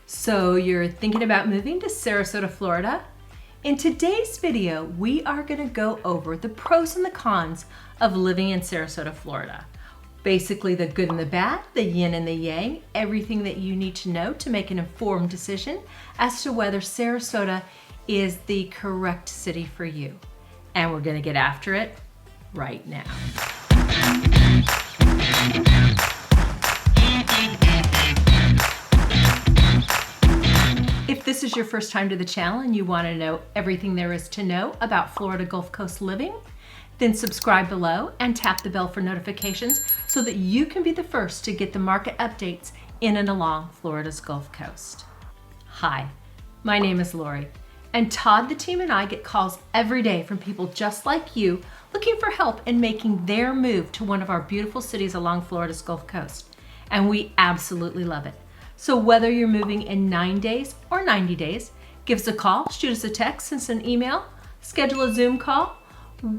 So you're thinking about moving to Sarasota, Florida? In today's video, we are going to go over the pros and the cons of living in Sarasota, Florida. Basically the good and the bad, the yin and the yang, everything that you need to know to make an informed decision as to whether Sarasota is the correct city for you. And we're going to get after it right now. If this is your first time to the channel and you want to know everything there is to know about Florida Gulf Coast living, then subscribe below and tap the bell for notifications so that you can be the first to get the market updates in and along Florida's Gulf Coast. Hi, my name is Lori, and Todd, the team, and I get calls every day from people just like you looking for help in making their move to one of our beautiful cities along Florida's Gulf Coast. And we absolutely love it. So whether you're moving in 9 days or 90 days, give us a call, shoot us a text, send us an email, schedule a Zoom call.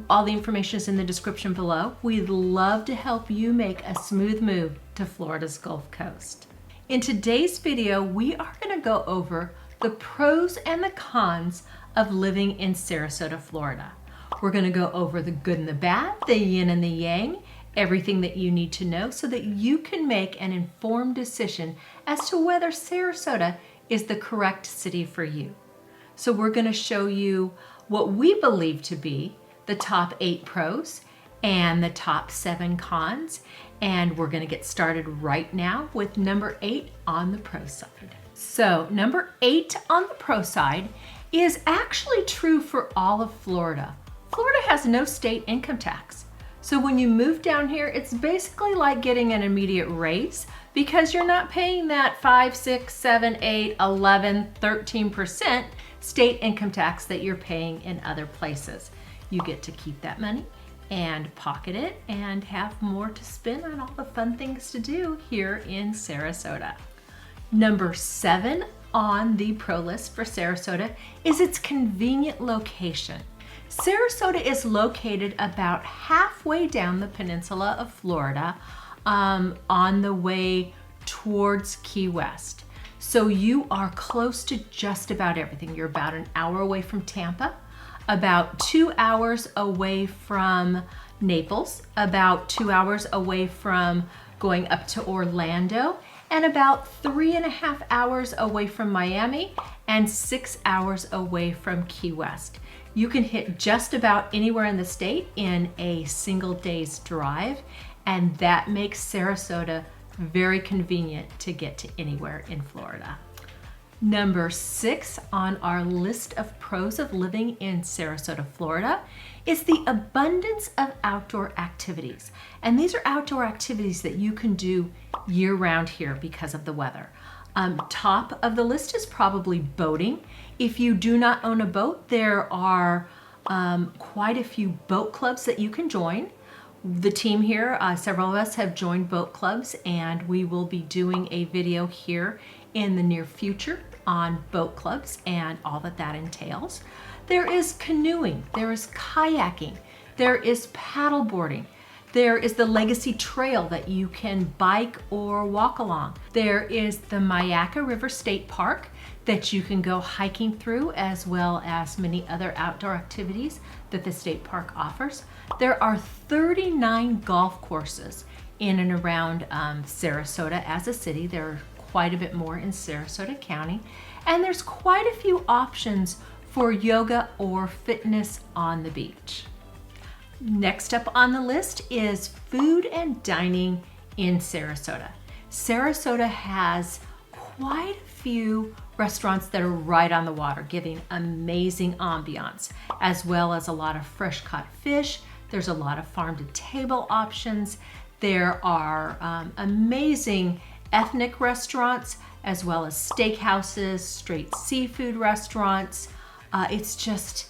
All the information is in the description below. We'd love to help you make a smooth move to Florida's Gulf Coast. In today's video, we are going to go over the pros and the cons of living in Sarasota, Florida. We're going to go over the good and the bad, the yin and the yang, everything that you need to know so that you can make an informed decision as to whether Sarasota is the correct city for you. So we're going to show you what we believe to be the top 8 pros and the top 7 cons. And we're going to get started right now with number 8 on the pro side. So number 8 on the pro side is actually true for all of Florida. Florida has no state income tax. So when you move down here, it's basically like getting an immediate raise because you're not paying that 5, 6, 7, 8, 11, 13% state income tax that you're paying in other places. You get to keep that money and pocket it and have more to spend on all the fun things to do here in Sarasota. Number 7 on the pro list for Sarasota is its convenient location. Sarasota is located about halfway down the peninsula of Florida on the way towards Key West. So you are close to just about everything. You're about an hour away from Tampa, about 2 hours away from Naples, about 2 hours away from going up to Orlando, and about 3.5 hours away from Miami and 6 hours away from Key West. You can hit just about anywhere in the state in a single day's drive, and that makes Sarasota very convenient to get to anywhere in Florida. Number 6 on our list of pros of living in Sarasota, Florida is the abundance of outdoor activities. And these are outdoor activities that you can do year-round here because of the weather. Top of the list is probably boating. If you do not own a boat, there are quite a few boat clubs that you can join. The team here, several of us have joined boat clubs, and we will be doing a video here in the near future on boat clubs and all that that entails. There is canoeing, there is kayaking, there is paddleboarding. There is the Legacy Trail that you can bike or walk along. There is the Myakka River State Park that you can go hiking through, as well as many other outdoor activities that the state park offers. There are 39 golf courses in and around Sarasota as a city. There are quite a bit more in Sarasota County. And there's quite a few options for yoga or fitness on the beach. Next up on the list is food and dining in Sarasota. Sarasota has quite a few restaurants that are right on the water, giving amazing ambiance, as well as a lot of fresh caught fish. There's a lot of farm to table options. There are amazing ethnic restaurants, as well as steakhouses, straight seafood restaurants. It's just,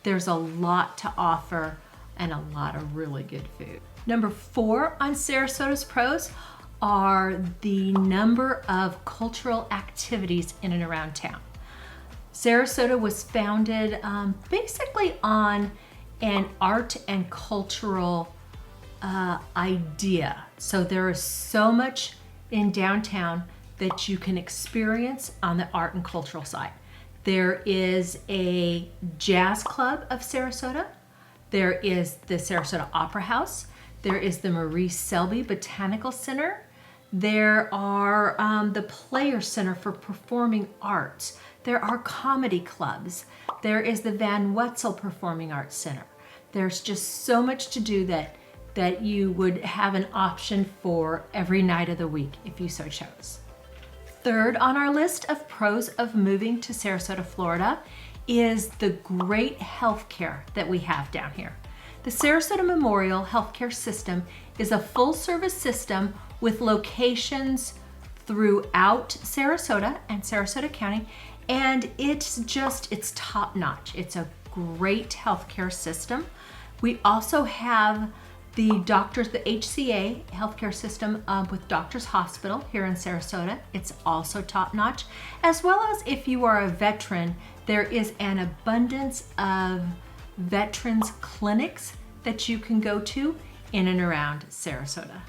there's a lot to offer and a lot of really good food. Number 4 on Sarasota's pros are the number of cultural activities in and around town. Sarasota was founded basically on an art and cultural idea. So there is so much in downtown that you can experience on the art and cultural side. There is a jazz club of Sarasota. There is the Sarasota Opera House. There is the Marie Selby Botanical Center. There are the Player Center for Performing Arts. There are comedy clubs. There is the Van Wetzel Performing Arts Center. There's just so much to do that you would have an option for every night of the week if you so chose. Third on our list of pros of moving to Sarasota, Florida is the great healthcare that we have down here. The Sarasota Memorial Healthcare System is a full-service system with locations throughout Sarasota and Sarasota County, and it's top-notch. It's a great healthcare system. We also have the HCA healthcare system with Doctors Hospital here in Sarasota. It's also top-notch. As well as if you are a veteran, there is an abundance of veterans clinics that you can go to in and around Sarasota.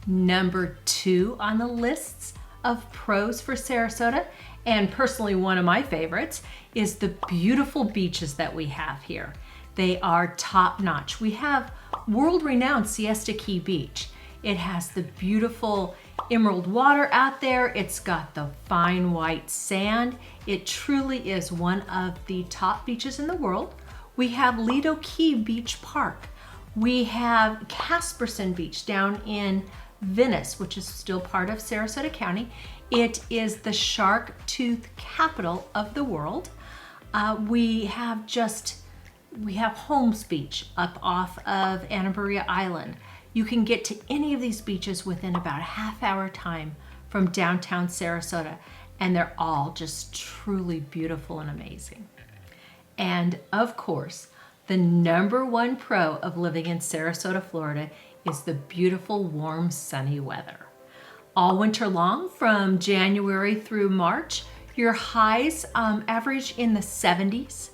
Number 2 on the lists of pros for Sarasota, and personally one of my favorites, is the beautiful beaches that we have here. They are top-notch. We have world-renowned Siesta Key Beach. It has the beautiful emerald water out there. It's got the fine white sand. It truly is one of the top beaches in the world. We have Lido Key Beach Park. We have Casperson Beach down in Venice, which is still part of Sarasota County. It is the shark tooth capital of the world. We have Holmes Beach up off of Anna Maria Island. You can get to any of these beaches within about a half-hour time from downtown Sarasota, and they're all just truly beautiful and amazing. And of course, the number 1 pro of living in Sarasota, Florida is the beautiful, warm, sunny weather. All winter long, from January through March, your highs average in the 70s.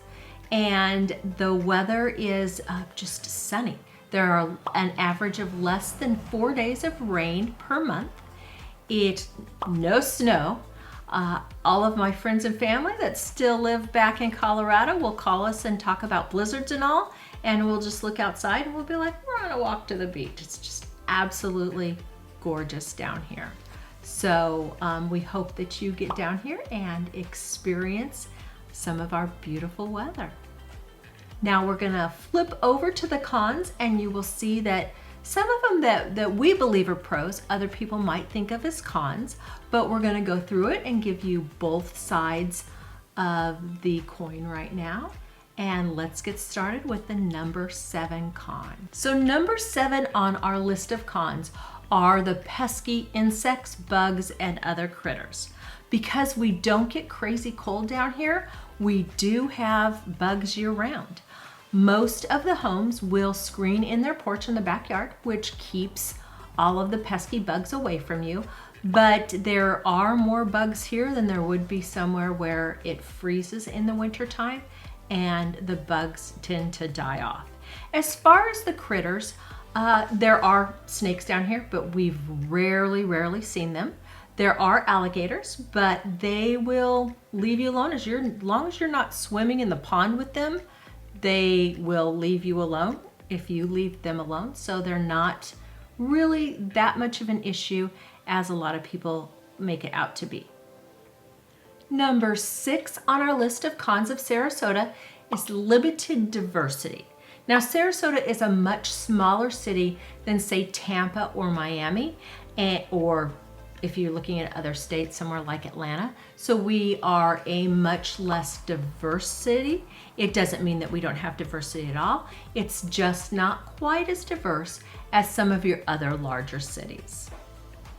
And the weather is just sunny. There are an average of less than 4 days of rain per month. No snow. All of my friends and family that still live back in Colorado will call us and talk about blizzards and all, and we'll just look outside and we'll be like, we're on a walk to the beach. It's just absolutely gorgeous down here. So we hope that you get down here and experience some of our beautiful weather. Now we're gonna flip over to the cons, and you will see that some of them that we believe are pros, other people might think of as cons, but we're gonna go through it and give you both sides of the coin right now. And let's get started with the number 7 con. So number 7 on our list of cons are the pesky insects, bugs, and other critters. Because we don't get crazy cold down here, we do have bugs year-round. Most of the homes will screen in their porch in the backyard, which keeps all of the pesky bugs away from you. But there are more bugs here than there would be somewhere where it freezes in the wintertime, and the bugs tend to die off. As far as the critters, there are snakes down here, but we've rarely seen them. There are alligators, but they will leave you alone. As long as you're not swimming in the pond with them, they will leave you alone if you leave them alone. So they're not really that much of an issue as a lot of people make it out to be. Number 6 on our list of cons of Sarasota is limited diversity. Now, Sarasota is a much smaller city than, say, Tampa or Miami, or if you're looking at other states, somewhere like Atlanta. So we are a much less diverse city. It doesn't mean that we don't have diversity at all. It's just not quite as diverse as some of your other larger cities.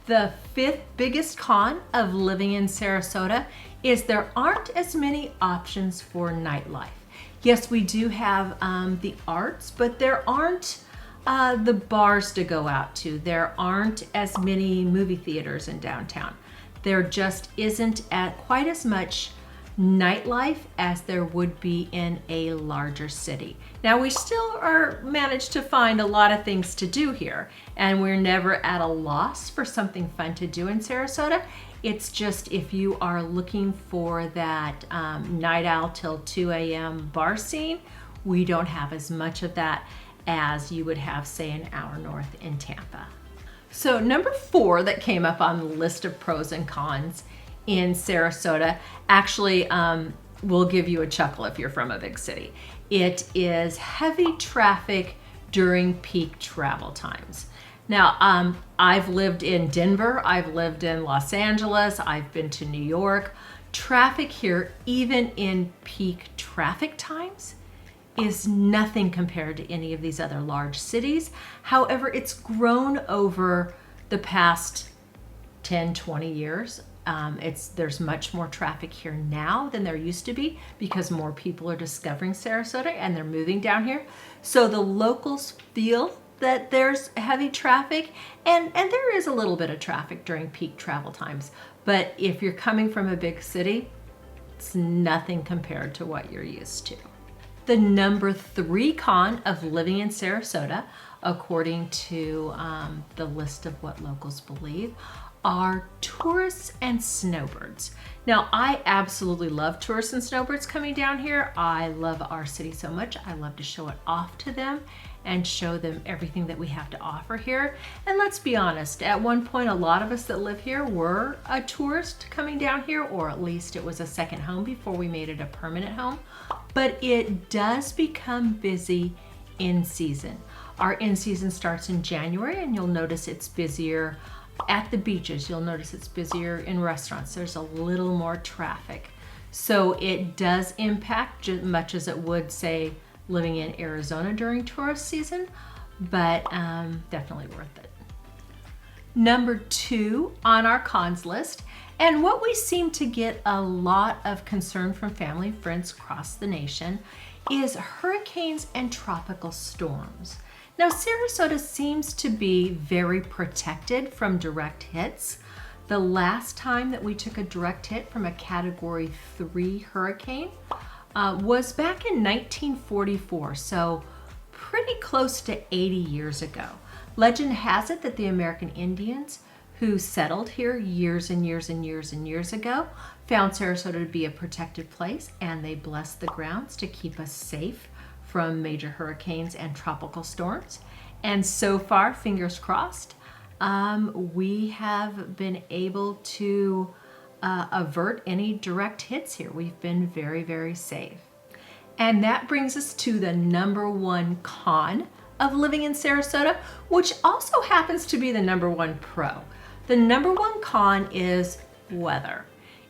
The 5th biggest con of living in Sarasota is there aren't as many options for nightlife. Yes, we do have the arts, but there aren't the bars to go out to. There aren't as many movie theaters in downtown. There just isn't quite as much nightlife as there would be in a larger city. Now, we still managed to find a lot of things to do here, and we're never at a loss for something fun to do in Sarasota. It's just if you are looking for that night out till 2 a.m. bar scene, we don't have as much of that as you would have, say, an hour north in Tampa. So number 4 that came up on the list of pros and cons in Sarasota actually will give you a chuckle if you're from a big city. It is heavy traffic during peak travel times. Now, I've lived in Denver, I've lived in Los Angeles, I've been to New York. Traffic here, even in peak traffic times, is nothing compared to any of these other large cities. However, it's grown over the past 10, 20 years. There's much more traffic here now than there used to be because more people are discovering Sarasota and they're moving down here. So the locals feel that there's heavy traffic, and there is a little bit of traffic during peak travel times. But if you're coming from a big city, it's nothing compared to what you're used to. The number 3 con of living in Sarasota, according to the list of what locals believe, are tourists and snowbirds. Now, I absolutely love tourists and snowbirds coming down here. I love our city so much. I love to show it off to them and show them everything that we have to offer here. And let's be honest, at one point, a lot of us that live here were a tourist coming down here, or at least it was a second home before we made it a permanent home. But it does become busy in season. Our in season starts in January, and you'll notice it's busier at the beaches. You'll notice it's busier in restaurants. There's a little more traffic. So it does impact just much as it would, say, living in Arizona during tourist season, but definitely worth it. Number 2 on our cons list, and what we seem to get a lot of concern from family and friends across the nation, is hurricanes and tropical storms. Now, Sarasota seems to be very protected from direct hits. The last time that we took a direct hit from a Category 3 hurricane was back in 1944, so pretty close to 80 years ago. Legend has it that the American Indians who settled here years and years and years and years ago found Sarasota to be a protected place, and they blessed the grounds to keep us safe from major hurricanes and tropical storms. And so far, fingers crossed, we have been able to avert any direct hits here. We've been very, very safe. And that brings us to the number 1 con of living in Sarasota, which also happens to be the number 1 pro. The number 1 con is weather.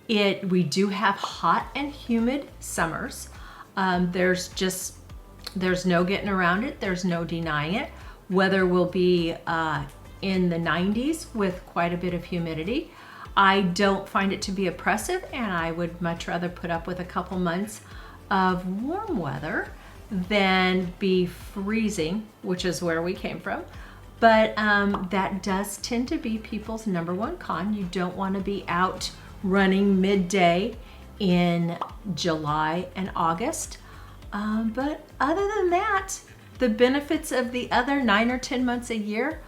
We do have hot and humid summers. There's no getting around it. There's no denying it. Weather will be in the 90s with quite a bit of humidity. I don't find it to be oppressive, and I would much rather put up with a couple months of warm weather than be freezing, which is where we came from. But that does tend to be people's number 1 con. You don't want to be out running midday in July and August. But other than that, the benefits of the other 9 or 10 months a year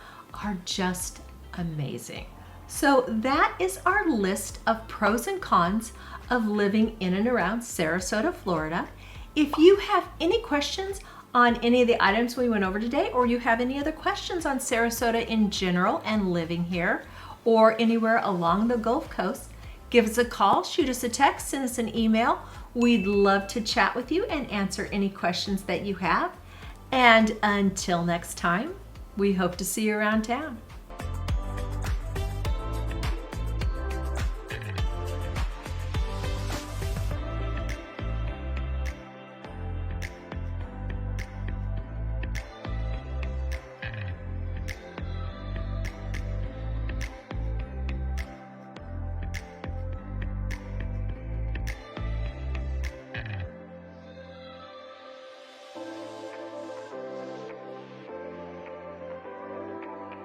are just amazing. So that is our list of pros and cons of living in and around Sarasota, Florida. If you have any questions on any of the items we went over today, or you have any other questions on Sarasota in general and living here, or anywhere along the Gulf Coast, give us a call, shoot us a text, send us an email. We'd love to chat with you and answer any questions that you have. And until next time, we hope to see you around town.